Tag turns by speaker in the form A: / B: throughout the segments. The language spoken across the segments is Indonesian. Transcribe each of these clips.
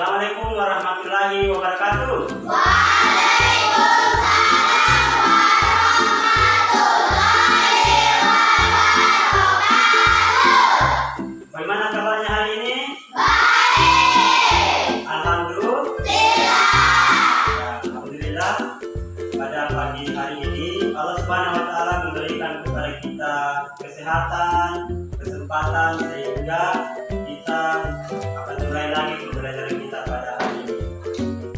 A: Assalamualaikum warahmatullahi wabarakatuh. Bagaimana kabarnya hari ini? Baik. Alhamdulillah. Alhamdulillah. Pada pagi hari ini Allah Subhanahu wa taala memberikan kepada kita kesehatan, kesempatan sehingga kita akan mulai lagi pembelajaran kita pada hari ini.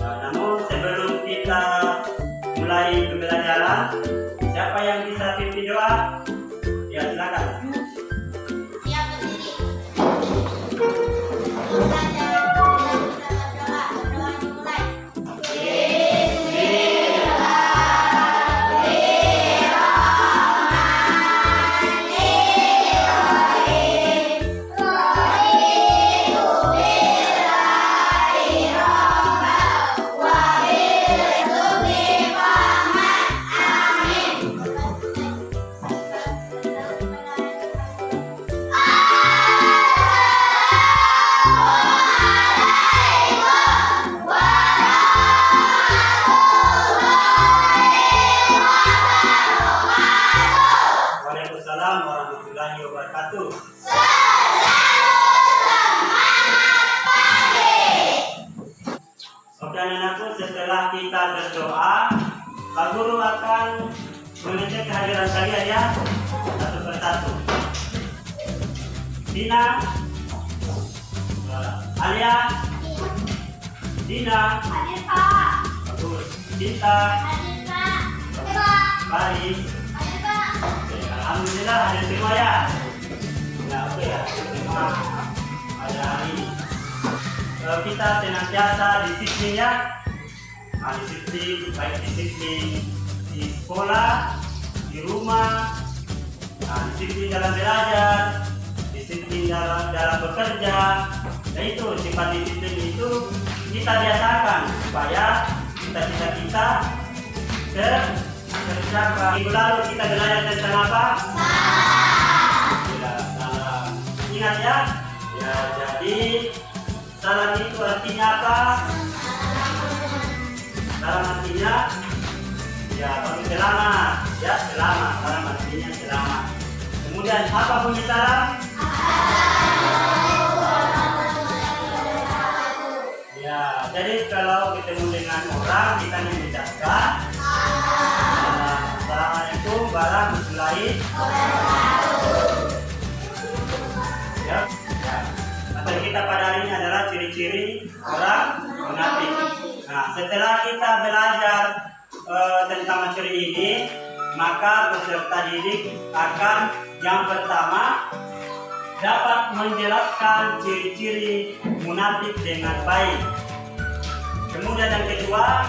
A: Namun sebelum kita mulai pembelajaran, siapa yang bisa pimpin doa? Ya, silakan.
B: Siap berdiri. Belajar berdoa. Berdoa dimulai.
A: Waalaikumsalam warahmatullahi wabarakatuh. Oke anak-anakku, setelah kita berdoa, Pak Guru akan mengecek kehadiran kalian ya, satu persatu. Dina, Alia, Dina,
B: Hadir Pak.
A: bagus. Cinta,
B: Hadir Pak. Pak.
A: Baris.
B: Hadir Pak.
A: Oke, alhamdulillah hadir semua ya. Ya oke ya, semua pada hari ini. Kita senantiasa disiplin ya. Disiplin, baik disiplin di sekolah, di rumah, disiplin dalam belajar, disiplin dalam bekerja. Nah itu sifat disiplin itu kita biasakan supaya cita-cita kita tercapai. Minggu lalu kita belajar tentang apa? Ya, salah. Ingat ya. Ya, jadi salam itu artinya apa? Salam artinya ya bagi selamat, ya selamat. Salam artinya selamat. Kemudian apa bunyi salam? Ya, jadi kalau ketemu dengan orang kita mengucapkan Assalamualaikum warahmatullahi wabarakatuh. Ya. Materi kita pada hari ini adalah ciri-ciri orang munafik. Nah, setelah kita belajar tentang materi ini, maka peserta didik akan yang pertama dapat menjelaskan ciri-ciri munafik dengan baik. Kemudian yang kedua,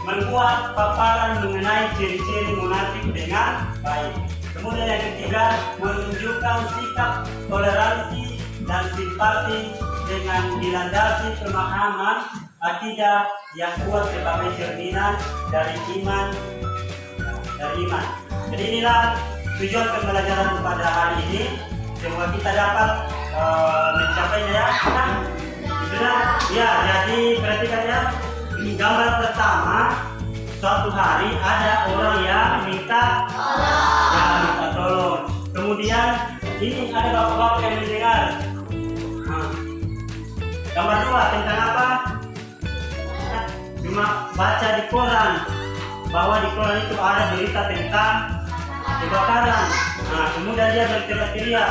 A: membuat paparan mengenai ciri-ciri munafik dengan baik. Kemudian yang ketiga, menunjukkan sikap toleransi dan simpati dengan dilandasi pemahaman akidah yang kuat sebagai cerminan dari iman. Jadi inilah tujuan pembelajaran pada hari ini. Semoga kita dapat mencapainya ya. Sudah? Ya, jadi perhatikan ya. Gambar pertama, suatu hari ada orang yang minta tolong. Kemudian ini ada bapak-bapak yang mendengar. Gambar dua tentang apa? Cuma baca di koran bahwa di koran itu ada berita tentang kebakaran. Nah, kemudian dia berteriak-teriak.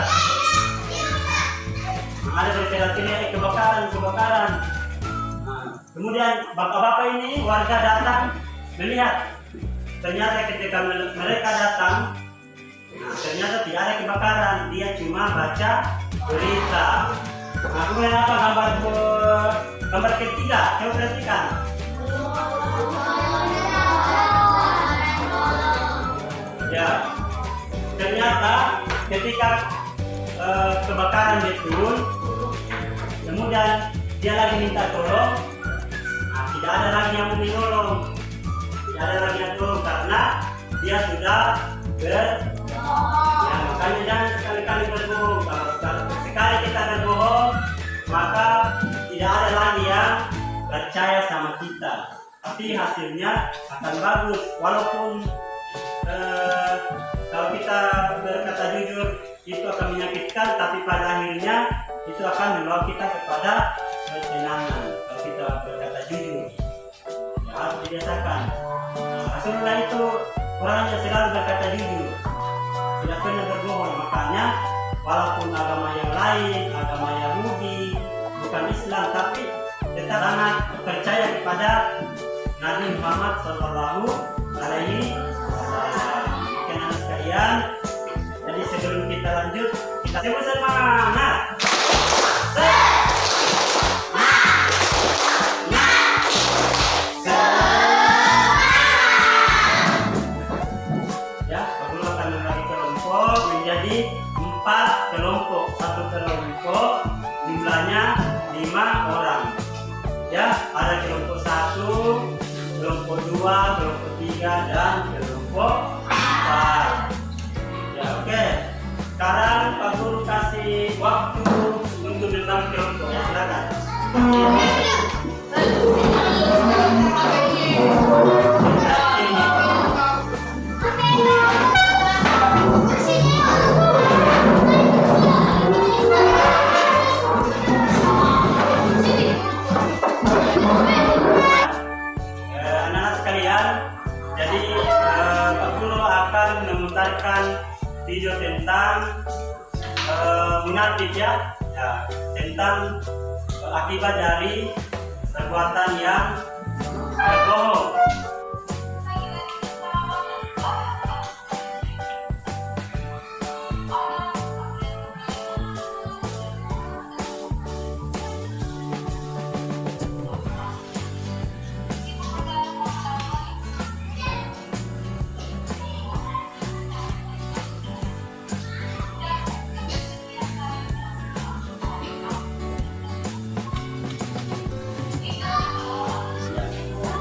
A: Ada berteriak-teriak kebakaran. Nah, kemudian bapak-bapak ini warga datang melihat. Ternyata ketika mereka datang, ternyata tidak ada kebakaran. Dia cuma baca berita. Nah, kemudian apa gambar ketiga? Coba perhatikan. Ya, ternyata ketika kebakaran betul, kemudian dia lagi minta tolong, tidak ada lagi yang mau menolong, karena dia sudah ya, makanya jangan sekali-kali berbohong. Kalau sekali kita berbohong, maka tidak tidak ada lagi yang percaya sama kita, tapi hasilnya akan bagus. Walaupun kalau kita berkata jujur itu akan menyakitkan, tapi pada akhirnya itu akan membawa kita kepada ketenangan. Kalau kita berkata jujur, ya harus dibiasakan. Rasulullah itu orang yang selalu berkata jujur, tidak pernah berbohong. Makanya walaupun agama yang lain, agama Yahudi, bukan Islam, tapi tetap sangat percaya kepada Nabi Muhammad Sallallahu Alaihi Wasallam. Anak sekalian, jadi sebelum kita lanjut, kita sebut semangat. Ya, Pak Guru akan membagi kelompok menjadi 4 kelompok. Satu kelompok jumlahnya 5 orang. Ya, ada kelompok 1, kelompok 2, kelompok 3, dan kelompok 4. Ya, oke. Sekarang Pak Guru kasih waktu untuk membagi kelompok. Ya, silakan. Anak-anak sekalian, jadi Pak Guru akan memutarkan video tentang munafik ya, tentang akibat dari perbuatan yang berbohong.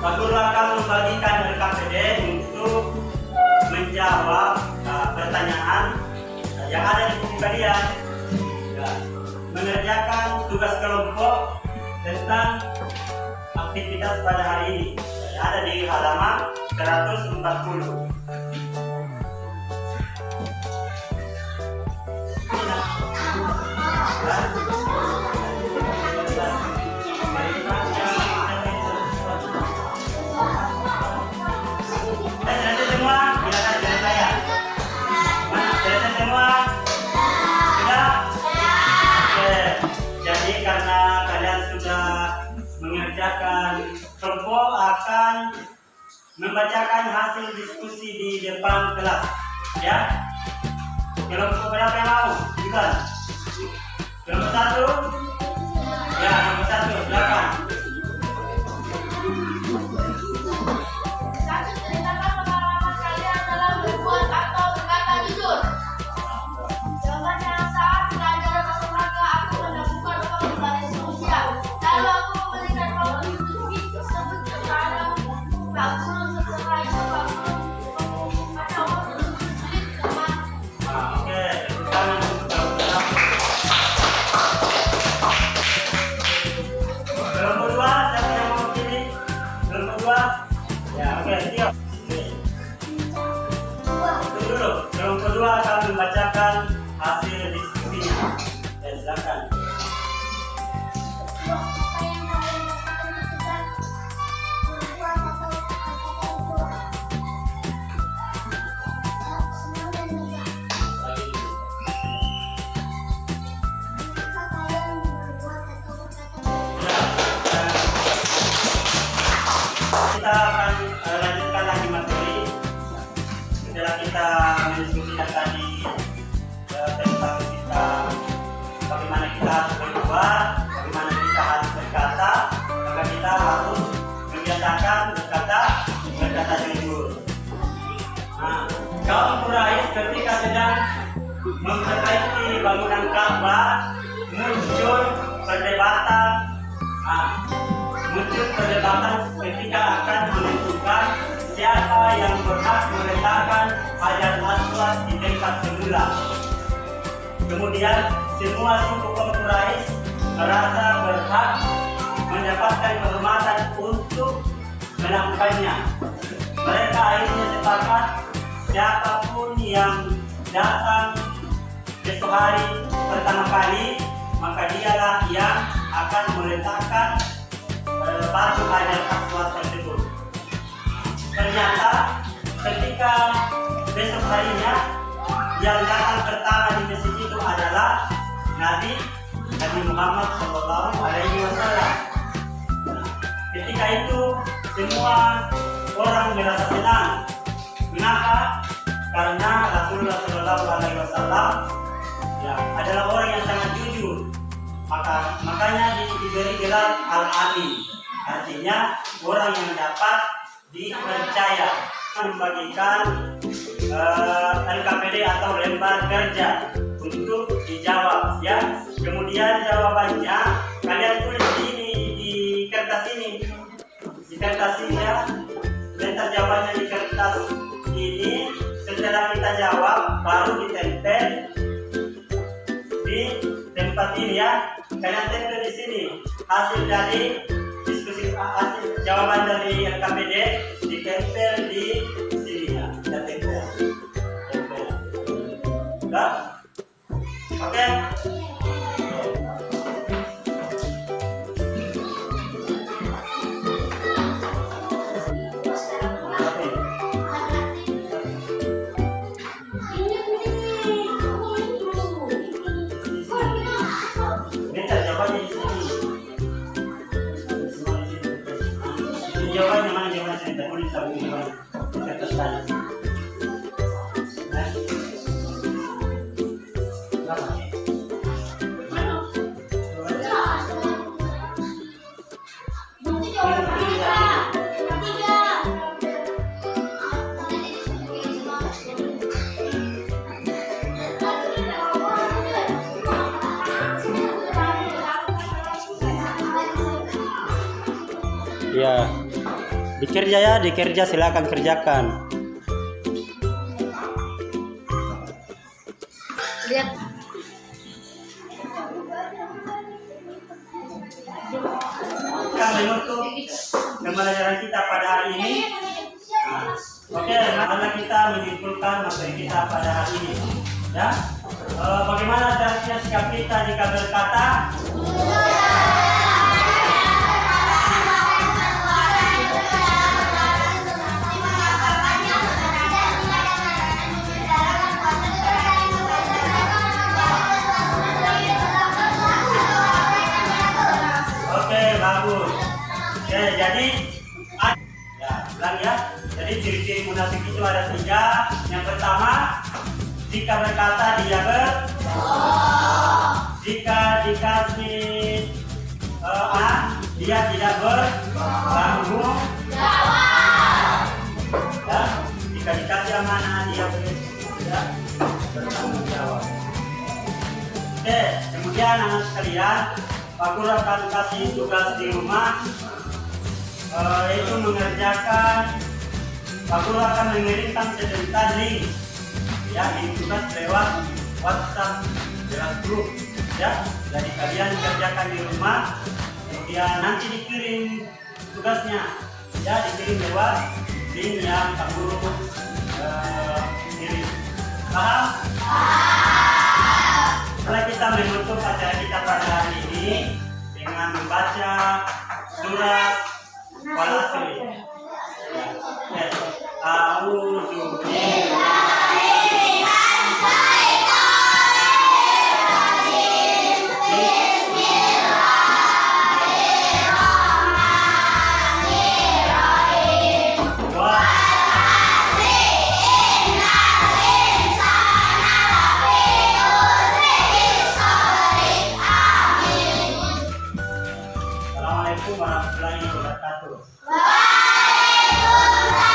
A: Pak Guru akan membagikan RKPD untuk menjawab pertanyaan yang ada di buku kalian. Ya, mengerjakan tugas kelompok tentang aktivitas pada hari ini. Ya, ada di halaman 140. Kelompok akan membacakan hasil diskusi di depan kelas, ya. Kelompok berapa yang mau? Bukan. Kelompok 1? Ya, kelompok 1, silakan.
B: Ceritakan pengalaman kalian dalam berbuat atau berkata jujur. Jawabannya saat belajar atau olahraga aku melakukan pengorbanan sosial. Lalu aku memberikan waktu tersebut kepada Pak Guru. Setelah itu Pak Guru mengumumkan waktu sulit teman.
A: Oke, tangan untuk kelompok 2, siapa yang mau pilih? Kelompok 2? Ya, oke, siap. Tunggu dulu, kelompok 2 akan membacakan hasil diskusinya. Ya, silakan. Kita akan lanjutkan lagi materi setelah kita mendiskusikan tadi tentang kita bagaimana kita harus berbuat, bagaimana kita harus berkata, maka kita harus membiasakan berkata jujur. Nah, kaum Quraisy ketika sedang memperbaiki bangunan Ka'bah muncul perdebatan. Muncul perdebatan ketika akan menentukan siapa yang berhak meletakkan Hajar Aswad di tempat semula. Kemudian semua suku kaum Quraisy merasa berhak mendapatkan kehormatan untuk melakukannya. Mereka akhirnya sepakat siapapun yang datang besok hari pertama kali, maka dialah yang akan meletakkan batu hajar aswad tersebut. Ternyata ketika besok harinya yang datang pertama di masjid itu adalah Nabi Muhammad SAW. Ketika itu semua orang merasa senang. Kenapa? Karena Rasulullah SAW ya, adalah orang yang sangat jujur. Makanya diberi gelar Al-Amin. Artinya orang yang dapat dipercaya. Membagikan LKPD atau lembar kerja untuk dijawab ya. Kemudian jawabannya kalian tulis di kertas ini. Di kertas ini ya. Letak jawabannya di kertas ini. Setelah kita jawab baru ditempel di tempat ini ya. Kalian tempel di sini. Hasil dari diskusi, hasil jawaban dari LKPD ditempel di sini ya. Kita tempel. Sudah? Oke. Jawabannya mana jawaban saya tidak boleh tahu jawaban kertas tadi. Ya, dikerja silakan kerjakan.
B: Lihat.
A: Kita menutup pembelajaran kita pada hari ini. Oke, karena kita menyimpulkan materi kita pada hari ini. Ya, bagaimana seharusnya sikap kita jika berkata? Bagus. Oke, jadi ya, ulang ya. Jadi ciri-ciri munafik itu ada 3. Yang pertama, jika berkata dia jika dikasih A, dia tidak bertanggung jawab. Ya, jika dikasih amanah dia tidak bertanggung jawab. Oke, kemudian anak sekalian, Pak Guru akan kasih tugas di rumah, yaitu mengerjakan. Pak Guru akan mengirimkan sebentar link, ya, ini tugas lewat WhatsApp gerak grup, ya. Jadi kalian kerjakan di rumah, kemudian nanti dikirim tugasnya, ya, dikirim lewat link yang Pak Guru kirim. Paham? Setelah kita menutup acara kita pada hari ini dengan membaca surat Wal-Asr. A'udzu billahi minasy syaithanir rajim. Bismillahirrahmanirrahim. Assalamualaikum warahmatullahi wabarakatuh. Waalaikumsalam.